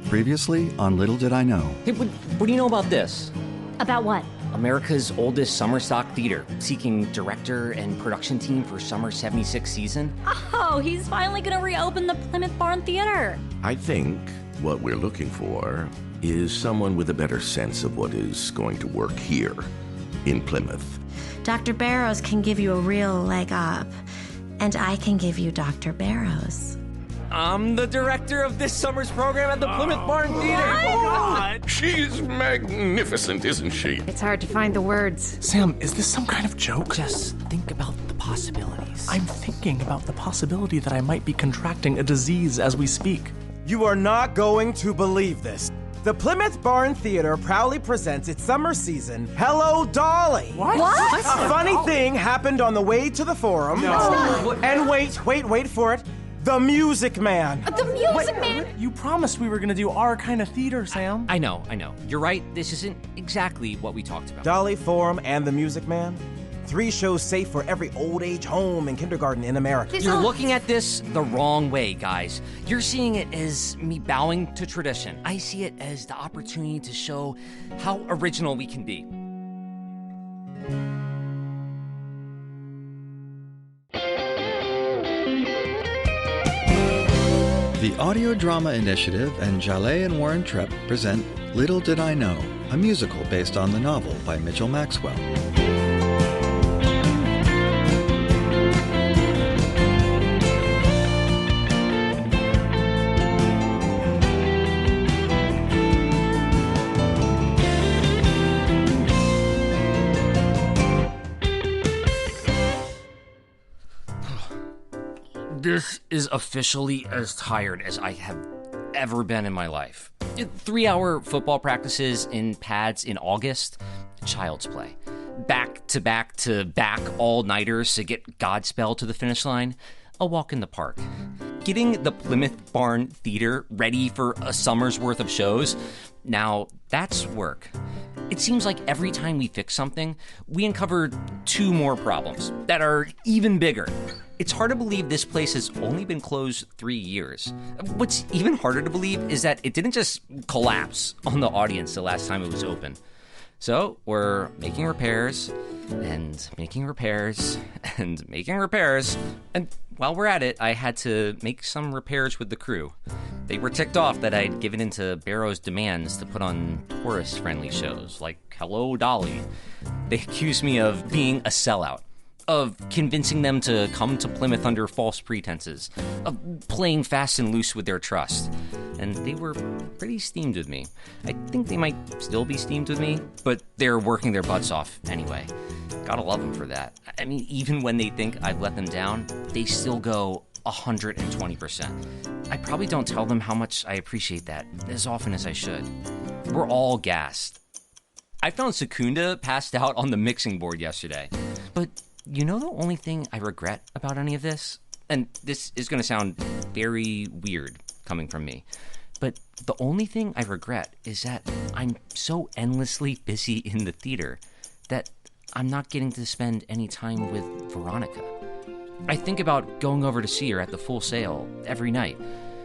Previously on Little Did I Know. Hey, what do you know about this? About what? America's oldest summer stock theater, seeking director and production team for summer 76 season. Oh, he's finally gonna reopen the Plymouth Barn Theater. I think what we're looking for is someone with a better sense of what is going to work here in Plymouth. Dr. Barrows can give you a real leg up, and I can give you Dr. Barrows. I'm the director of this summer's program at the Plymouth Barn Theater. Oh, God! She's magnificent, isn't she? It's hard to find the words. Sam, is this some kind of joke? Just think about the possibilities. I'm thinking about the possibility that I might be contracting a disease as we speak. You are not going to believe this. The Plymouth Barn Theater proudly presents its summer season, Hello, Dolly. What? A funny thing happened on the way to the forum. No. And wait for it. The Music Man. The Music Man? You promised we were going to do our kind of theater, Sam. I know. You're right, this isn't exactly what we talked about. Dolly, Forum, and The Music Man. 3 shows safe for every old age home and kindergarten in America. You're looking at this the wrong way, guys. You're seeing it as me bowing to tradition. I see it as the opportunity to show how original we can be. The Audio Drama Initiative and Jaleh and Warren Trepp present Little Did I Know, a musical based on the novel by Mitchell Maxwell. This is officially as tired as I have ever been in my life. 3-hour football practices in pads in August, child's play. Back-to-back all-nighters to get Godspell to the finish line, a walk in the park. Getting the Plymouth Barn Theater ready for a summer's worth of shows, now that's work. It seems like every time we fix something, we uncover 2 more problems that are even bigger. It's hard to believe this place has only been closed 3 years. What's even harder to believe is that it didn't just collapse on the audience the last time it was open. So we're making repairs, and making repairs, and making repairs, and while we're at it, I had to make some repairs with the crew. They were ticked off that I'd given in to Barrows' demands to put on tourist-friendly shows, like Hello, Dolly. They accused me of being a sellout, of convincing them to come to Plymouth under false pretenses, of playing fast and loose with their trust. And they were pretty steamed with me. I think they might still be steamed with me, but they're working their butts off anyway. Gotta love them for that. I mean, even when they think I've let them down, they still go 120%. I probably don't tell them how much I appreciate that as often as I should. We're all gassed. I found Secunda passed out on the mixing board yesterday, but you know the only thing I regret about any of this? And this is going to sound very weird coming from me, but the only thing I regret is that I'm so endlessly busy in the theater that I'm not getting to spend any time with Veronica. I think about going over to see her at the Full Sail every night,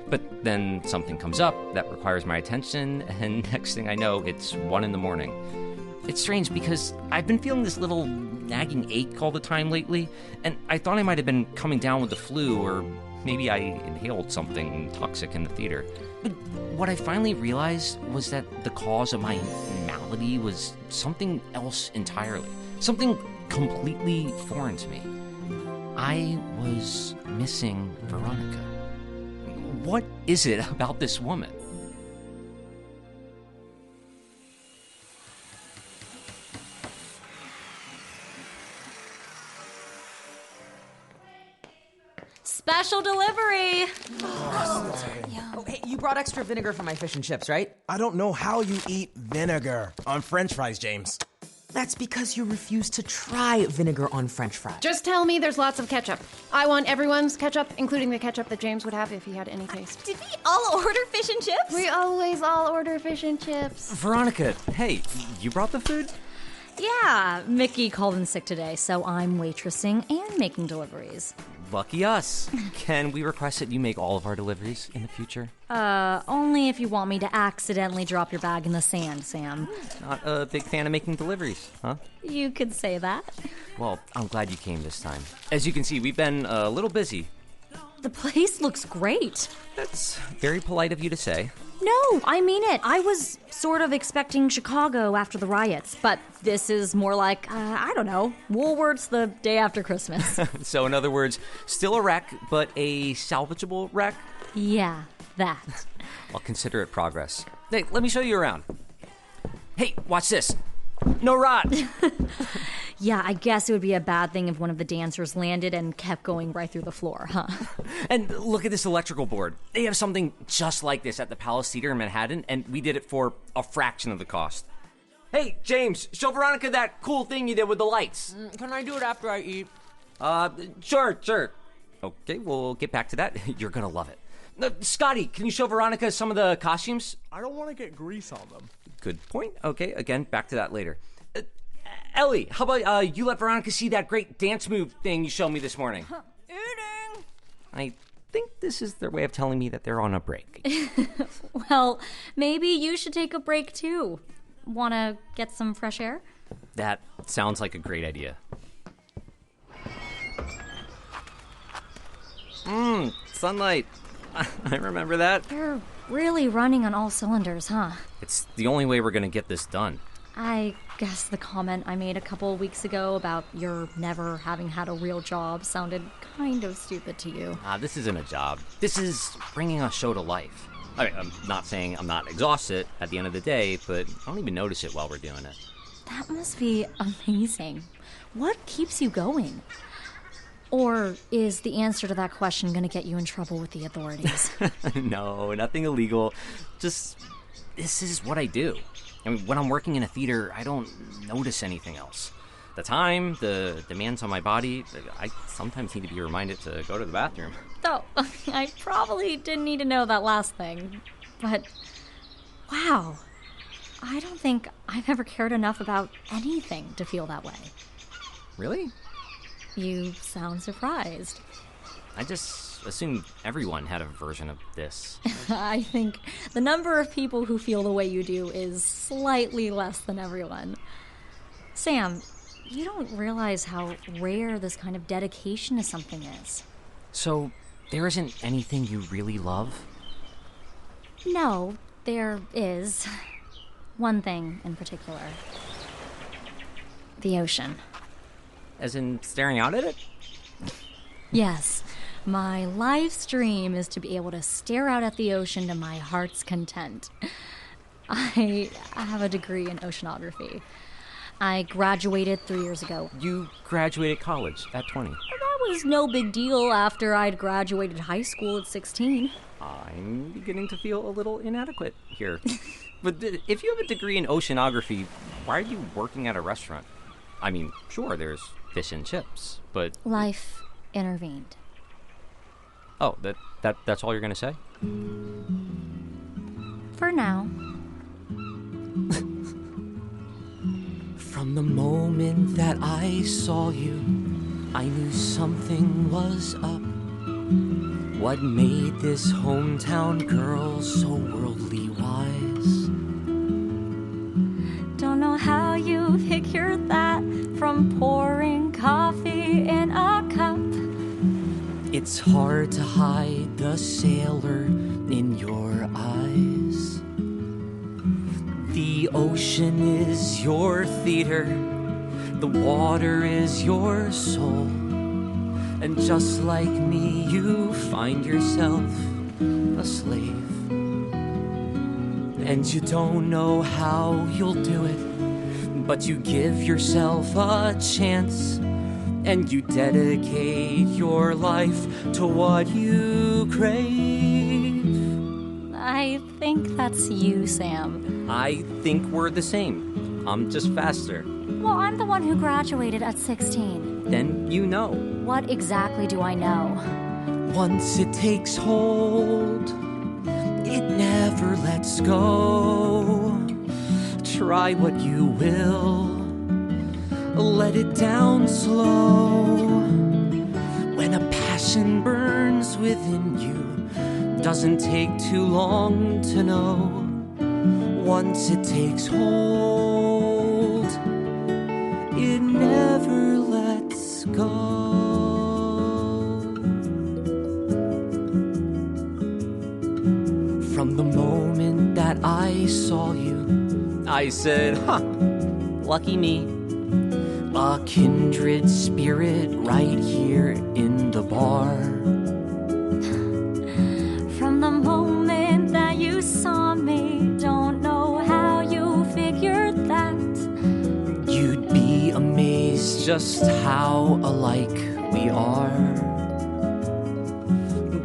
but then something comes up that requires my attention, and next thing I know, it's 1 a.m. It's strange because I've been feeling this little nagging ache all the time lately, and I thought I might have been coming down with the flu, or maybe I inhaled something toxic in the theater. But what I finally realized was that the cause of my malady was something else entirely, something completely foreign to me. I was missing Veronica. What is it about this woman? Special delivery. Oh, hey, you brought extra vinegar for my fish and chips, right? I don't know how you eat vinegar on French fries, James. That's because you refuse to try vinegar on French fries. Just tell me there's lots of ketchup. I want everyone's ketchup, including the ketchup that James would have if he had any taste. Did we all order fish and chips? We always all order fish and chips. Veronica, hey, you brought the food? Yeah, Mickey called in sick today, so I'm waitressing and making deliveries. Lucky us. Can we request that you make all of our deliveries in the future? Only if you want me to accidentally drop your bag in the sand, Sam. Not a big fan of making deliveries, huh? You could say that. Well, I'm glad you came this time. As you can see, we've been a little busy. The place looks great. That's very polite of you to say. No, I mean it. I was sort of expecting Chicago after the riots, but this is more like, I don't know, Woolworths the day after Christmas. So in other words, still a wreck, but a salvageable wreck? Yeah, that. I'll consider it progress. Hey, let me show you around. Hey, watch this. No rot. Yeah, I guess it would be a bad thing if one of the dancers landed and kept going right through the floor, huh? And look at this electrical board. They have something just like this at the Palace Theater in Manhattan, and we did it for a fraction of the cost. Hey, James, show Veronica that cool thing you did with the lights. Can I do it after I eat? Sure. Okay, we'll get back to that. You're gonna love it. Scotty, can you show Veronica some of the costumes? I don't want to get grease on them. Good point. Okay, again, back to that later. Ellie, how about you let Veronica see that great dance move thing you showed me this morning? Eating. I think this is their way of telling me that they're on a break. Well, maybe you should take a break too. Wanna get some fresh air? That sounds like a great idea. Sunlight. I remember that. You're really running on all cylinders, huh? It's the only way we're gonna get this done. I guess the comment I made a couple of weeks ago about your never having had a real job sounded kind of stupid to you. This isn't a job. This is bringing a show to life. I mean, I'm not saying I'm not exhausted at the end of the day, but I don't even notice it while we're doing it. That must be amazing. What keeps you going? Or is the answer to that question going to get you in trouble with the authorities? No, nothing illegal. Just, this is what I do. I mean, when I'm working in a theater, I don't notice anything else. The time, the demands on my body, I sometimes need to be reminded to go to the bathroom. Oh, I probably didn't need to know that last thing. But, wow. I don't think I've ever cared enough about anything to feel that way. Really? You sound surprised. I just assumed everyone had a version of this. I think the number of people who feel the way you do is slightly less than everyone. Sam, you don't realize how rare this kind of dedication to something is. So, there isn't anything you really love? No, there is. One thing in particular. The ocean. As in staring out at it? Yes. My life's dream is to be able to stare out at the ocean to my heart's content. I have a degree in oceanography. I graduated 3 years ago. You graduated college at 20. That was no big deal after I'd graduated high school at 16. I'm beginning to feel a little inadequate here. But if you have a degree in oceanography, why are you working at a restaurant? I mean, sure, there's fish and chips, but... Life intervened. Oh, that's all you're gonna say? For now. From the moment that I saw you, I knew something was up. What made this hometown girl so worldly wise? Don't know how you figured that from pouring coffee in a cup. It's hard to hide the sailor in your eyes. The ocean is your theater, the water is your soul. And just like me, you find yourself a slave. And you don't know how you'll do it, but you give yourself a chance. And you dedicate your life to what you crave. I think that's you, Sam. I think we're the same. I'm just faster. Well, I'm the one who graduated at 16. Then you know. What exactly do I know? Once it takes hold, it never lets go. Try what you will, let it down slow. When a passion burns within you, doesn't take too long to know. Once it takes hold, it never lets go. From the moment that I saw you, I said, lucky me. A kindred spirit right here in the bar. From the moment that you saw me, don't know how you figured that. You'd be amazed just how alike we are.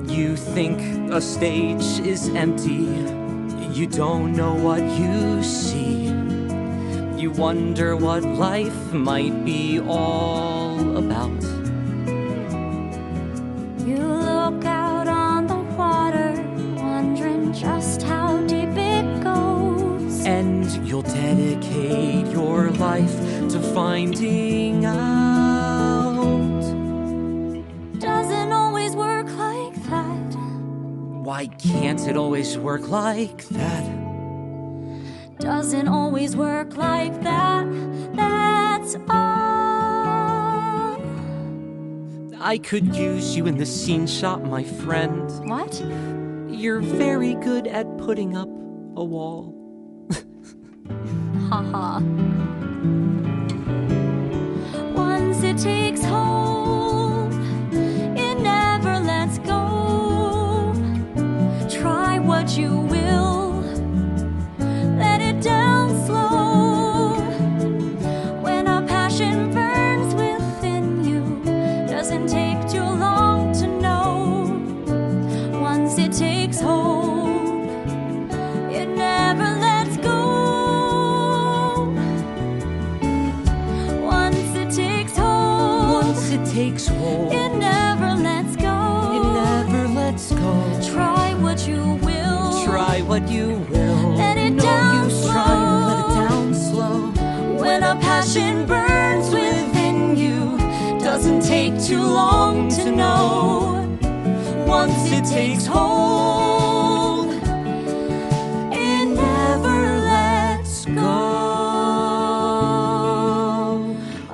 You think a stage is empty, you don't know what you see. You wonder what life might be all about. You look out on the water, wondering just how deep it goes. And you'll dedicate your life to finding out. Doesn't always work like that. Why can't it always work like that? Doesn't always work like that. That's all. I could use you in the scene shop, my friend. What? You're very good at putting up a wall. Haha. Once it takes hold, it never lets go. Try what you will. Let it down slow. When a passion burns within you, doesn't take too long to know. Once it takes hold, it never lets go. Once it takes hold, Once it takes hold, it never lets go. it never lets go. Try what you will. Try what you will. Let it no down use slow. trying to let it down slow. When a passion burns within you, doesn't take too long to know. Once it takes hold, it never lets go.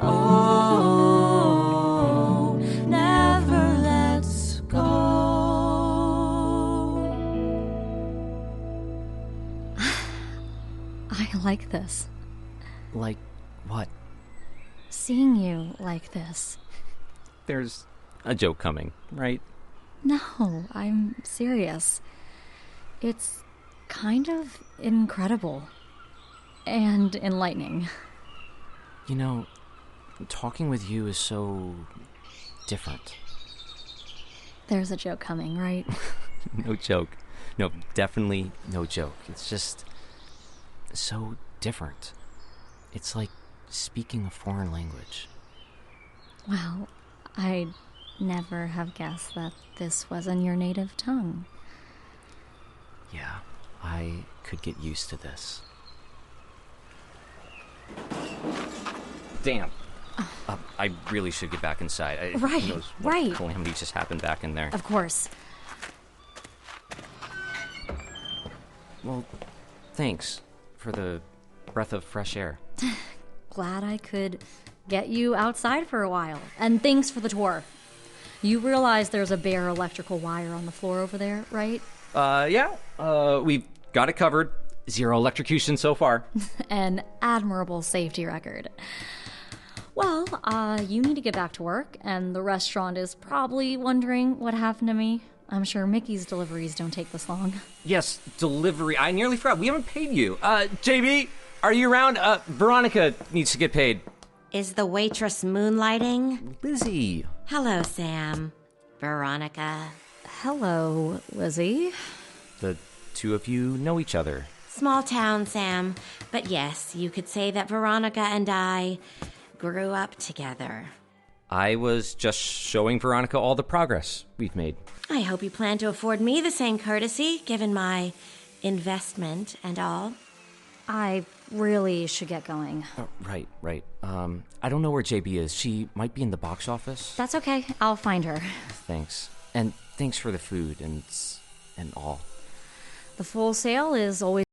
Oh, never lets go. I like this. Like what? Seeing you like this. There's a joke coming, right? No, I'm serious. It's kind of incredible and enlightening. You know, talking with you is so different. There's a joke coming, right? No joke. No, definitely no joke. It's just so different. It's like speaking a foreign language. Wow, I'd never have guessed that this was in your native tongue. Yeah, I could get used to this. Damn. I really should get back inside. Right, who knows what right. calamity just happened back in there. Of course. Well, thanks for the breath of fresh air. Glad I could get you outside for a while. And thanks for the tour. You realize there's a bare electrical wire on the floor over there, right? Yeah. We've got it covered. 0 electrocution so far. An admirable safety record. Well, you need to get back to work, and the restaurant is probably wondering what happened to me. I'm sure Mickey's deliveries don't take this long. Yes, delivery. I nearly forgot. We haven't paid you. JB, are you around? Veronica needs to get paid. Is the waitress moonlighting? Lizzie. Hello, Sam. Veronica. Hello, Lizzie. The two of you know each other. Small town, Sam. But yes, you could say that Veronica and I grew up together. I was just showing Veronica all the progress we've made. I hope you plan to afford me the same courtesy, given my investment and all. I really should get going. Oh, right. I don't know where JB is. She might be in the box office. That's okay. I'll find her. Thanks. And thanks for the food and all. The Full Sail is always